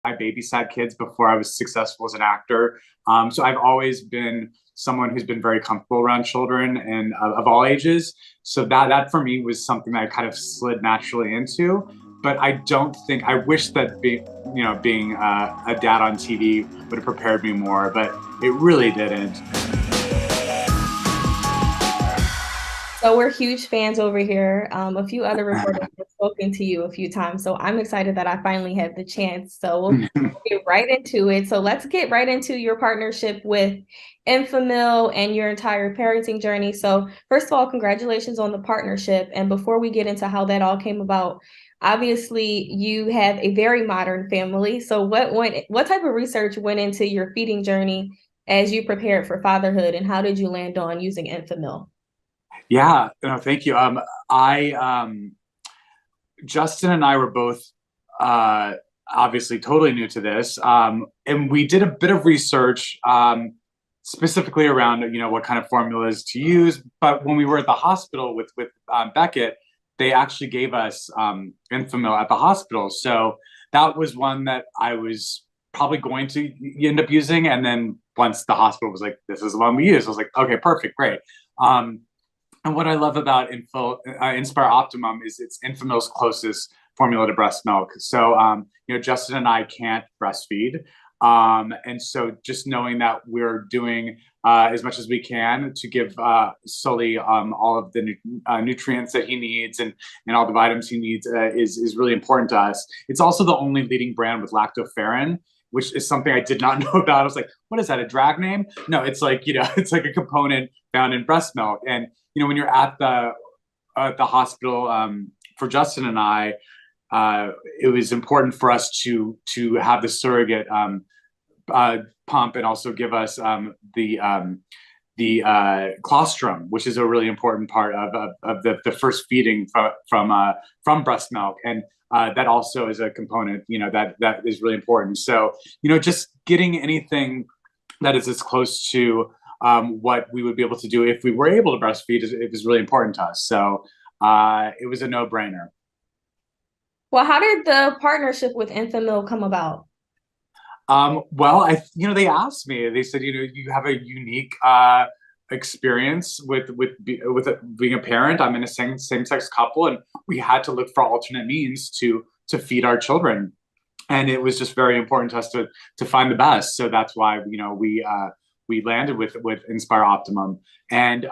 I babysat kids before I was successful as an actor. So I've always been someone who's been very comfortable around children and of all ages. So that for me was something that I kind of slid naturally into. But I don't think I wish that being a dad on TV would have prepared me more, but it really didn't. So we're huge fans over here. A few other reporters have spoken to you a few times, so I'm excited that I finally had the chance. So we'll get right into it. So let's get right into your partnership with Infamil and your entire parenting journey. So first of all, congratulations on the partnership. And before we get into how that all came about, obviously you have a very modern family. So what type of research went into your feeding journey as you prepared for fatherhood, and how did you land on using Infamil? Yeah, no, thank you. I Justin and I were both uh, obviously totally new to this, and we did a bit of research specifically around what kind of formulas to use. But when we were at the hospital with Beckett, they actually gave us Enfamil at the hospital, so that was one that I was probably going to end up using. And then once the hospital was like, "This is the one we use," I was like, "Okay, perfect, great." Um, and what I love about Inspire Optimum is it's Infamil's closest formula to breast milk. So, Justin and I can't breastfeed. And so just knowing that we're doing as much as we can to give Sully all of the nutrients that he needs and all the vitamins he needs is really important to us. It's also the only leading brand with lactoferrin, which is something I did not know about. I was like, what is that, a drag name? No, it's like, it's like a component found in breast milk. And when you're at the hospital for Justin and I, it was important for us to have the surrogate pump and also give us the colostrum, which is a really important part of the first feeding from breast milk, and that also is a component that is really important. So just getting anything that is as close to what we would be able to do if we were able to breastfeed is really important to us. So it was a no-brainer. Well, how did the partnership with Infamil come about? Well, they asked me. They said, you have a unique experience with being a parent. I'm in a same-sex couple, and we had to look for alternate means to feed our children, and it was just very important to us to find the best. So that's why we landed with Inspire Optimum, and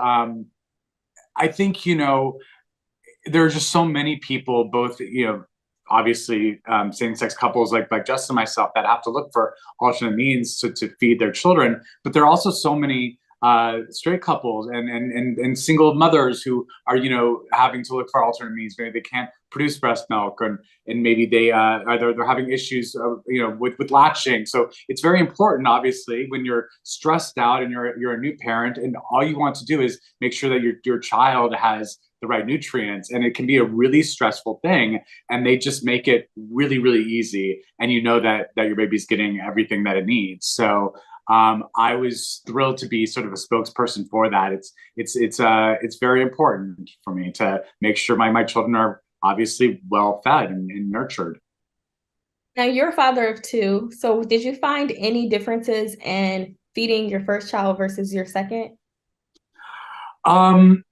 I think there are just so many people, both obviously same-sex couples like Justin and myself, that have to look for alternate means to feed their children. But there are also so many straight couples and single mothers who are having to look for alternate means. Maybe they can't produce breast milk, and maybe they're having issues with latching. So it's very important, obviously, when you're stressed out and you're a new parent, and all you want to do is make sure that your child has the right nutrients. And it can be a really stressful thing, and they just make it really, really easy, and that your baby's getting everything that it needs. So I was thrilled to be sort of a spokesperson for that. It's very important for me to make sure my children are obviously well fed and nurtured. Now, you're a father of two, so did you find any differences in feeding your first child versus your second? Um,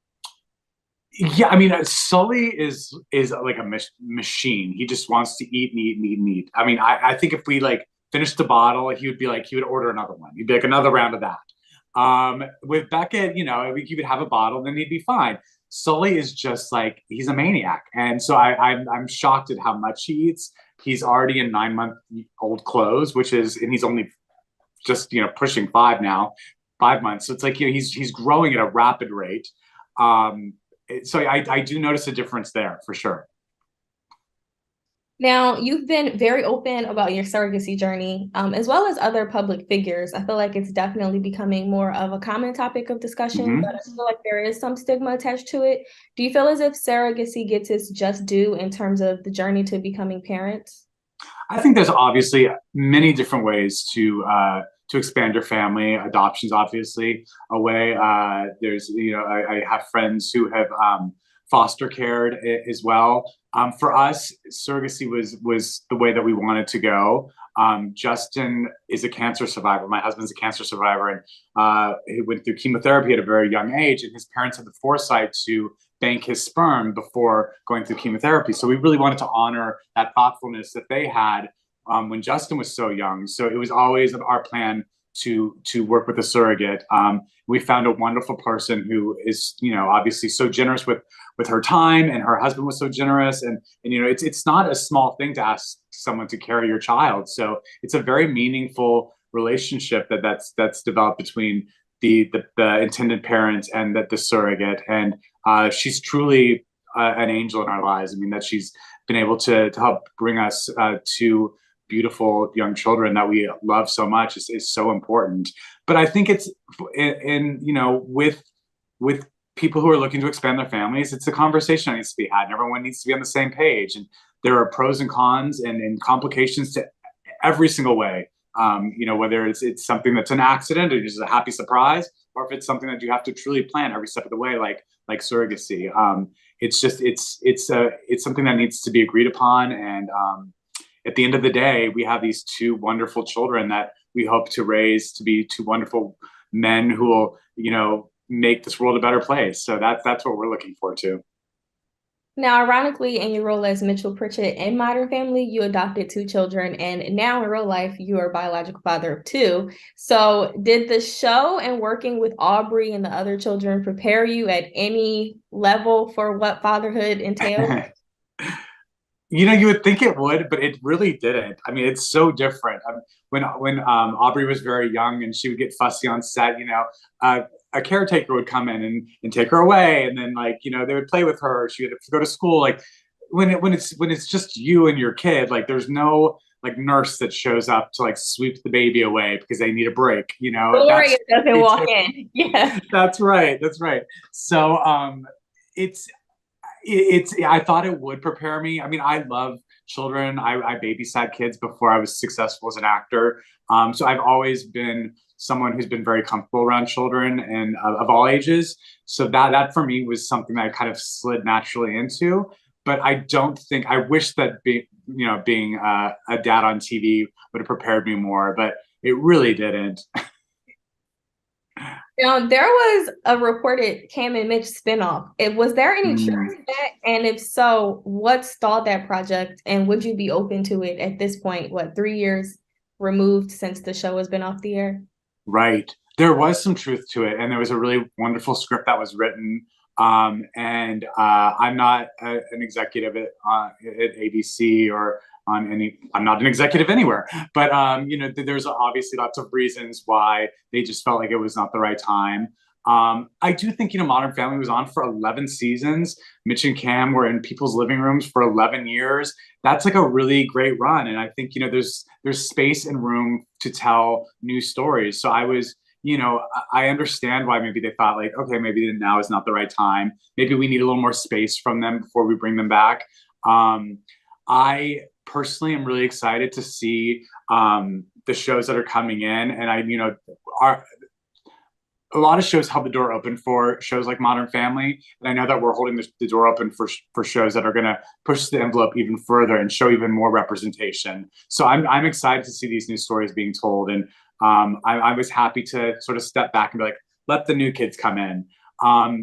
yeah, I mean, Sully is like a machine. He just wants to eat and eat and eat and eat. I mean, I think if we like finished the bottle, he would order another one. He'd be like, another round of that. With Beckett, he would have a bottle, then he'd be fine. Sully is just like, he's a maniac, and so I'm shocked at how much he eats. He's already in 9-month-old clothes, and he's only just pushing 5 now, 5 months. So it's like he's growing at a rapid rate. Um, so I do notice a difference there for sure. Now, you've been very open about your surrogacy journey, as well as other public figures. I feel like it's definitely becoming more of a common topic of discussion, but Mm-hmm. I feel like there is some stigma attached to it. Do you feel as if surrogacy gets its just due in terms of the journey to becoming parents? I think there's obviously many different ways to expand your family. Adoption's obviously a way. There's I have friends who have foster cared as well. For us, surrogacy was the way that we wanted to go. Justin is a cancer survivor. My husband's a cancer survivor, and he went through chemotherapy at a very young age. And his parents had the foresight to bank his sperm before going through chemotherapy. So we really wanted to honor that thoughtfulness that they had when Justin was so young. So it was always our plan to work with a surrogate. We found a wonderful person who is, obviously so generous with her time, and her husband was so generous. And it's not a small thing to ask someone to carry your child. So it's a very meaningful relationship that's developed between the intended parents and the surrogate. And she's truly an angel in our lives. I mean, that she's been able to help bring us to beautiful young children that we love so much is so important. But I think it's with people who are looking to expand their families, it's a conversation that needs to be had, and everyone needs to be on the same page. And there are pros and cons and complications to every single way. Whether it's something that's an accident or just a happy surprise, or if it's something that you have to truly plan every step of the way, like surrogacy. It's something that needs to be agreed upon. And at the end of the day, we have these two wonderful children that we hope to raise to be two wonderful men who will, make this world a better place. So that's what we're looking for too. Now, ironically, in your role as Mitchell Pritchett in Modern Family, you adopted two children, and now in real life, you are a biological father of two. So did the show and working with Aubrey and the other children prepare you at any level for what fatherhood entails? You would think it would, but it really didn't. I mean, it's so different. When Aubrey was very young and she would get fussy on set, a caretaker would come in and take her away, and then they would play with her. She had to go to school. Like when it's just you and your kid, there's no nurse that shows up to sweep the baby away because they need a break. Gloria doesn't walk in. Yeah. That's right. That's right. So it's I thought it would prepare me. I mean, I love children. I babysat kids before I was successful as an actor. So I've always been someone who's been very comfortable around children and of all ages. So that for me was something that I kind of slid naturally into. But I wish that being a dad on TV would have prepared me more, but it really didn't. Now, there was a reported Cam and Mitch spinoff. Was there any truth to that? And if so, what stalled that project? And would you be open to it at this point? 3 years removed since the show has been off the air? Right. There was some truth to it. And there was a really wonderful script that was written. I'm not an executive at ABC or I'm not an executive anywhere, but there's obviously lots of reasons why they just felt like it was not the right time. I do think, Modern Family was on for 11 seasons. Mitch and Cam were in people's living rooms for 11 years. That's a really great run. And I think, there's space and room to tell new stories. So I understand why maybe they thought okay, maybe now is not the right time. Maybe we need a little more space from them before we bring them back. I personally am really excited to see the shows that are coming in. And a lot of shows held the door open for shows like Modern Family. And I know that we're holding the door open for shows that are going to push the envelope even further and show even more representation. So I'm excited to see these new stories being told. And I was happy to sort of step back and be let the new kids come in.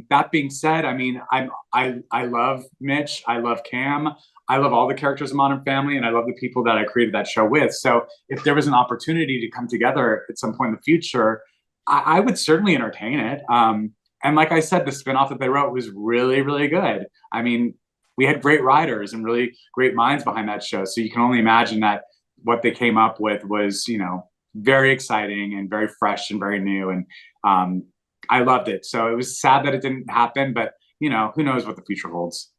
That being said, I mean, I love Mitch. I love Cam. I love all the characters in Modern Family, and I love the people that I created that show with. So if there was an opportunity to come together at some point in the future, I would certainly entertain it. And like I said, the spinoff that they wrote was really, really good. I mean, we had great writers and really great minds behind that show. So you can only imagine that what they came up with was, very exciting and very fresh and very new. And I loved it. So it was sad that it didn't happen, but who knows what the future holds.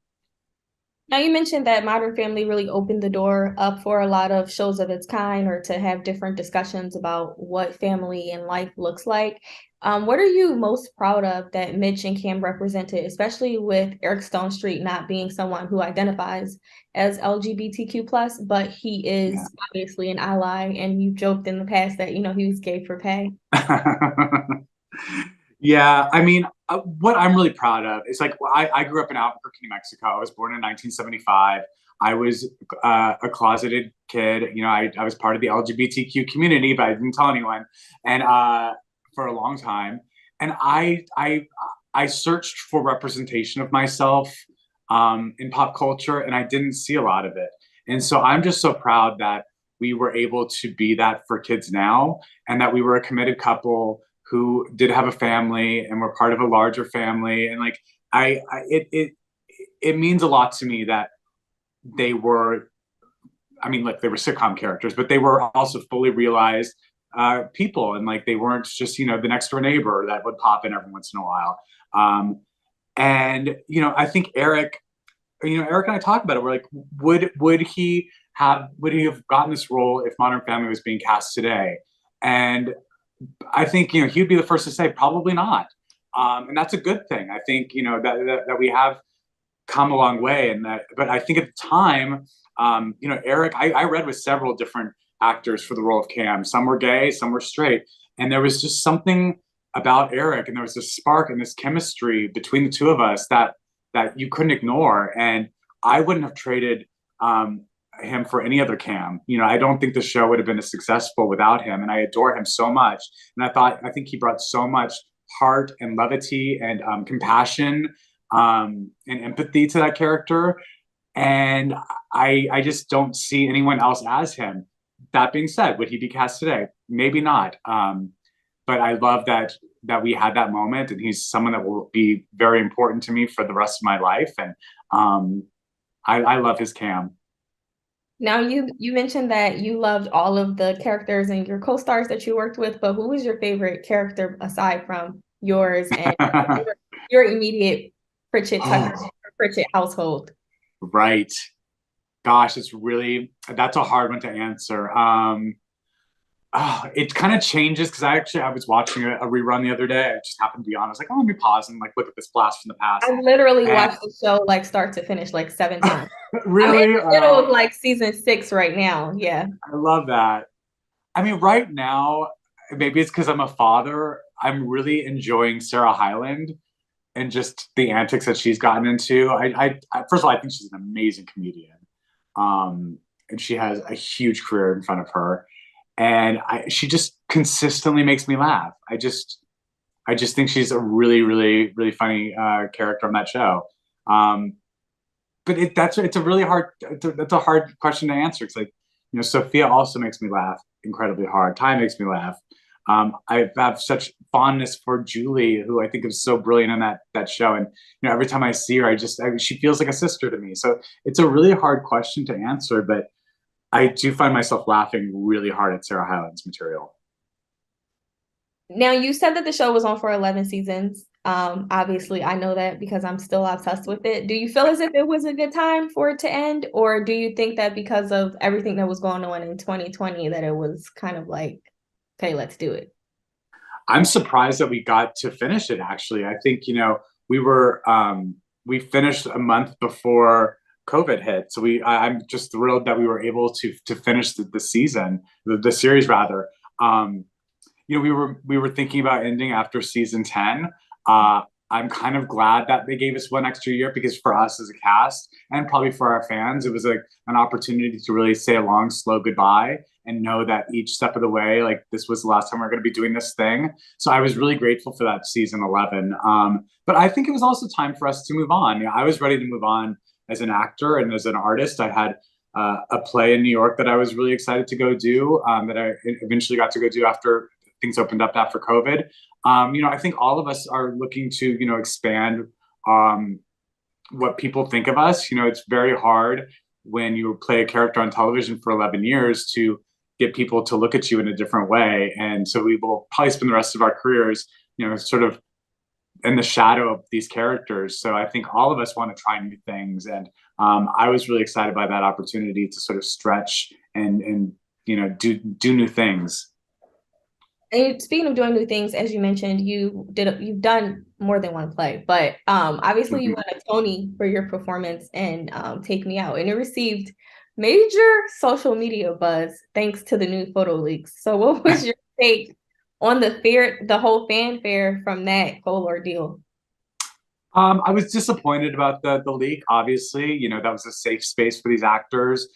Now, you mentioned that Modern Family really opened the door up for a lot of shows of its kind, or to have different discussions about what family and life looks like. What are you most proud of that Mitch and Cam represented, especially with Eric Stonestreet not being someone who identifies as LGBTQ+, but he is obviously an ally, and you've joked in the past that, he was gay for pay. Yeah, I mean, what I'm really proud of is like I grew up in Albuquerque, New Mexico. I was born in 1975. I was a closeted kid. You know, I was part of the LGBTQ community, but I didn't tell anyone, and for a long time. And I searched for representation of myself in pop culture, and I didn't see a lot of it. And so I'm just so proud that we were able to be that for kids now, and that we were a committed couple who did have a family and were part of a larger family. And like it means a lot to me that they were, I mean, like they were sitcom characters, but they were also fully realized people, and like they weren't just, you know, the next door neighbor that would pop in every once in a while. um, and you know, I think Eric, you know, Eric and I talked about it. We're like, would he have gotten this role if Modern Family was being cast today? And I think, you know, he'd be the first to say probably not, and that's a good thing. I think, you know, that we have come a long way, and that. But I think at the time, you know, Eric, I read with several different actors for the role of Cam. Some were gay, some were straight, and there was just something about Eric, and there was this spark and this chemistry between the two of us that you couldn't ignore. And I wouldn't have traded him for any other Cam. You know, I don't think the show would have been as successful without him, and I adore him so much. And I think he brought so much heart and levity and compassion and empathy to that character. And I just don't see anyone else as him. That being said, would he be cast today? Maybe not. But I love that we had that moment, and he's someone that will be very important to me for the rest of my life. And I love his Cam. Now you mentioned that you loved all of the characters and your co-stars that you worked with, but who was your favorite character aside from yours and your immediate Pritchett Tucker Oh, Pritchett household? right. Gosh, that's a hard one to answer. It kind of changes because I was watching a rerun the other day. I just happened to be on. I was like, oh, let me pause and like look at this blast from the past. I've literally And watched the show like start to finish like 7 times. I'm in really, the middle of like season 6 right now. Yeah. I love that. I mean, right now, maybe it's because I'm a father. I'm really enjoying Sarah Hyland and just the antics that she's gotten into. First of all, I think she's an amazing comedian, and she has a huge career in front of her. And she just consistently makes me laugh. I just think she's a really, really, really funny character on that show. Um, but it's a really hard that's a hard question to answer. It's like, you know, Sophia also makes me laugh incredibly hard. Ty makes me laugh. I have such fondness for Julie, who I think is so brilliant in that show. And you know, every time I see her, she feels like a sister to me. So it's a really hard question to answer, but I do find myself laughing really hard at Sarah Hyland's material. Now you said that the show was on for 11 seasons. Obviously I know that because I'm still obsessed with it. Do you feel as if it was a good time for it to end, or do you think that because of everything that was going on in 2020 that it was kind of like, okay, let's do it? I'm surprised that we got to finish it. Actually, I think, you know, we finished a month before COVID hit, so I'm just thrilled that we were able to finish the season, the series rather. You know, we were thinking about ending after season 10. I'm kind of glad that they gave us one extra year, because for us as a cast and probably for our fans, it was like an opportunity to really say a long, slow goodbye and know that each step of the way, like this was the last time we are going to be doing this thing. So I was really grateful for that season 11. But I think it was also time for us to move on. You know, I was ready to move on as an actor and as an artist. I had a play in New York that I was really excited to go do, that I eventually got to go do after things opened up after COVID. You know, I think all of us are looking to, you know, expand what people think of us. You know, it's very hard when you play a character on television for 11 years to get people to look at you in a different way. And so we will probably spend the rest of our careers, you know, sort of in the shadow of these characters. So I think all of us want to try new things. And I was really excited by that opportunity to sort of stretch and you know, do new things. And speaking of doing new things, as you mentioned, you've done more than one play, but obviously you Mhm. won a Tony for your performance in Take Me Out, and it received major social media buzz thanks to the new photo leaks. So what was your take on the whole fanfare from that whole ordeal? I was disappointed about the leak. Obviously, that was a safe space for these actors.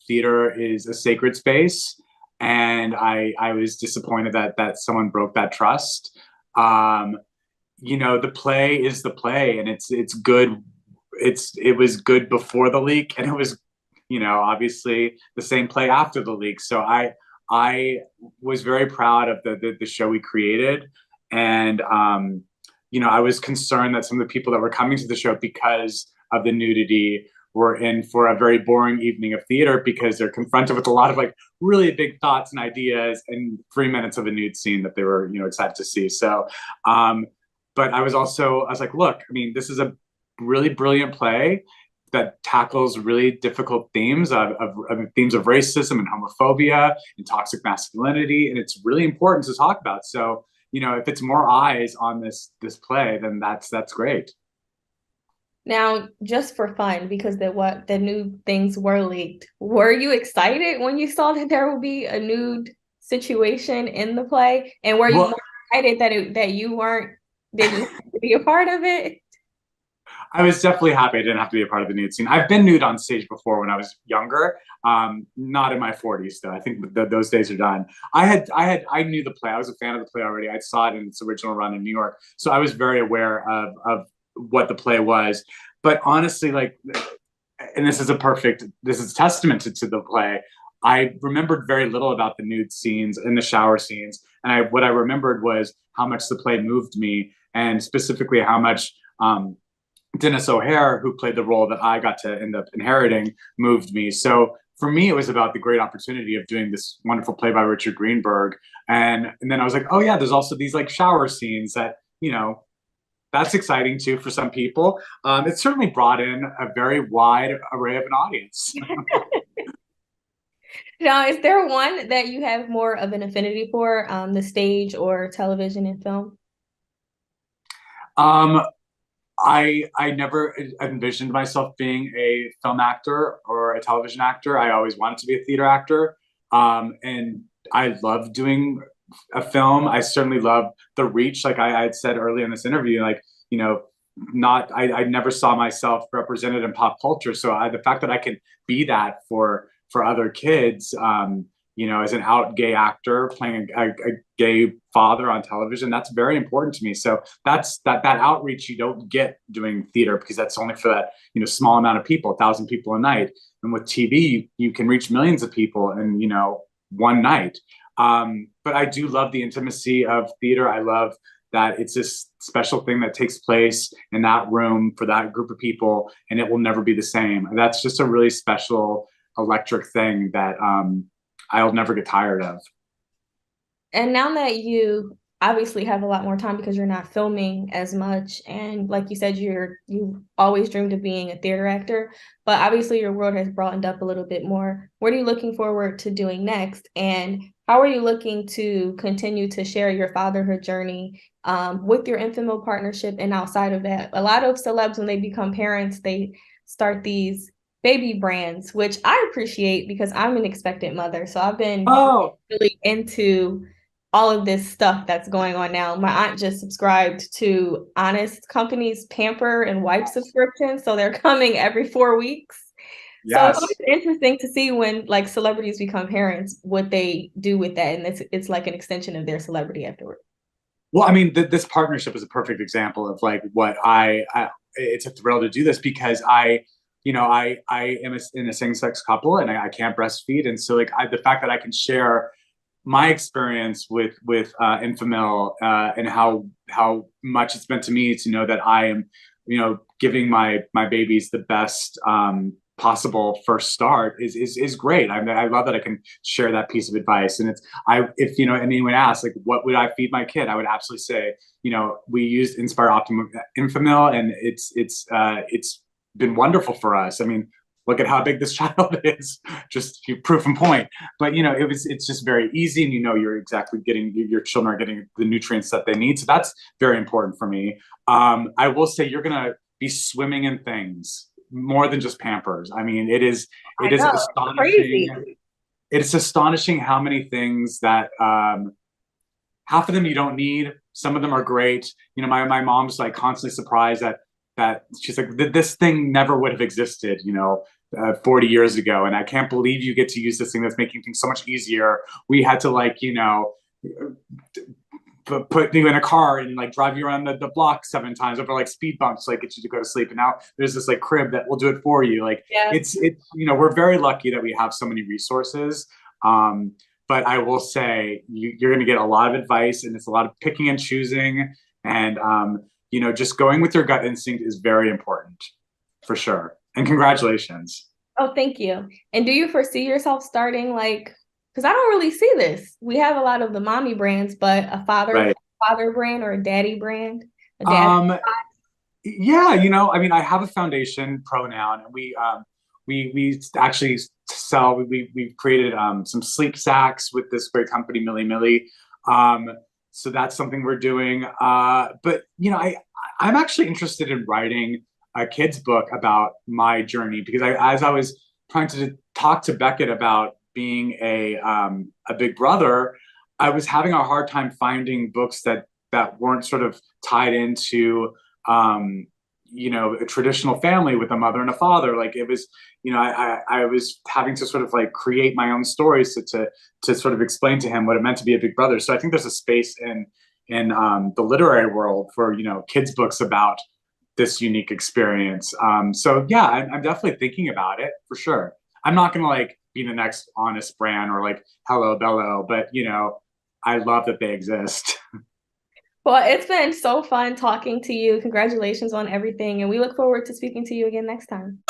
Theater is a sacred space, and I was disappointed that someone broke that trust. Um, the play is the play, and it's good. It was good before the leak, and it was, obviously the same play after the leak. So I was very proud of the show we created, and I was concerned that some of the people that were coming to the show because of the nudity were in for a very boring evening of theater because they're confronted with a lot of like really big thoughts and ideas and 3 minutes of a nude scene that they were excited to see. So but I was like, look, I mean, this is a really brilliant play that tackles really difficult themes of themes of racism and homophobia and toxic masculinity, and it's really important to talk about. So, if it's more eyes on this play, then that's great. Now, just for fun, because the new things were leaked, were you excited when you saw that there would be a nude situation in the play? And were you Well, more excited that you didn't have to be a part of it? I was definitely happy I didn't have to be a part of the nude scene. I've been nude on stage before when I was younger, not in my 40s though. I think those days are done. I knew the play. I was a fan of the play already. I saw it in its original run in New York, so I was very aware of what the play was. But honestly, like, and this is testament to the play. I remembered very little about the nude scenes and the shower scenes, and what I remembered was how much the play moved me, and specifically how much. Dennis O'Hare, who played the role that I got to end up inheriting, moved me. So for me, it was about the great opportunity of doing this wonderful play by Richard Greenberg. And then I was like, oh yeah, there's also these like shower scenes that, that's exciting too for some people. It certainly brought in a very wide array of an audience. Now, is there one that you have more of an affinity for, the stage or television and film? um, I never envisioned myself being a film actor or a television actor. I always wanted to be a theater actor. And I love doing a film. I certainly love the reach. Like I had said earlier in this interview, like, I never saw myself represented in pop culture. So the fact that I can be that for other kids, as an out gay actor playing a gay father on television, that's very important to me. So that outreach you don't get doing theater because that's only for that small amount of people, 1,000 people a night. And with TV, you can reach millions of people in one night. But I do love the intimacy of theater. I love that it's this special thing that takes place in that room for that group of people, and it will never be the same. That's just a really special, electric thing that I'll never get tired of. And now that you obviously have a lot more time because you're not filming as much, and like you said, you always dreamed of being a theater actor, but obviously your world has broadened up a little bit more. What are you looking forward to doing next? And how are you looking to continue to share your fatherhood journey with your Infamo partnership and outside of that? A lot of celebs, when they become parents, they start these baby brands, which I appreciate because I'm an expectant mother. So I've been Oh, really into all of this stuff that's going on now. My aunt just subscribed to Honest Company's pamper and wipe subscription, so they're coming every 4 weeks. So it's yes. always interesting to see when like celebrities become parents, what they do with that, and it's like an extension of their celebrity afterward. Well, I mean, this partnership is a perfect example of like what it's a thrill to do this because I am in a same-sex couple and I can't breastfeed, and so like the fact that I can share my experience with Infamil and how much it's meant to me to know that I am, giving my babies the best possible first start is great. I love that I can share that piece of advice. And if anyone asks like what would I feed my kid, I would absolutely say we used Inspire Optimum Infamil, and it's been wonderful for us. I mean, look at how big this child is, just proof and point. But it's just very easy, and you're exactly getting, your children are getting the nutrients that they need. So that's very important for me. I will say you're gonna be swimming in things more than just Pampers. I mean, it I is know, astonishing. crazy. It's astonishing how many things that half of them you don't need. Some of them are great. You know, my mom's like constantly surprised that she's like, this thing never would have existed, 40 years ago. And I can't believe you get to use this thing that's making things so much easier. We had to like, put you in a car and like drive you around the block 7 times over like speed bumps, like get you to go to sleep. And now there's this like crib that will do it for you. Like Yeah. it's we're very lucky that we have so many resources. But I will say you're going to get a lot of advice, and it's a lot of picking and choosing, and just going with your gut instinct is very important for sure. And congratulations. Oh, thank you. And do you foresee yourself starting like, because I don't really see this. We have a lot of the mommy brands, but a Right. father brand or a daddy brand, a dad. Um, yeah, I mean, I have a foundation pronoun, and we actually sell. We've created some sleep sacks with this great company, Millie Millie. Um, so that's something we're doing. But I'm actually interested in writing a kid's book about my journey, because as I was trying to talk to Beckett about being a big brother, I was having a hard time finding books that weren't sort of tied into a traditional family with a mother and a father. Like it was, I was having to sort of like create my own stories to sort of explain to him what it meant to be a big brother. So I think there's a space in the literary world for kids books about this unique experience. So yeah, I'm definitely thinking about it for sure. I'm not gonna like be the next Honest brand or like Hello Bello, but I love that they exist. Well, it's been so fun talking to you. Congratulations on everything. And we look forward to speaking to you again next time.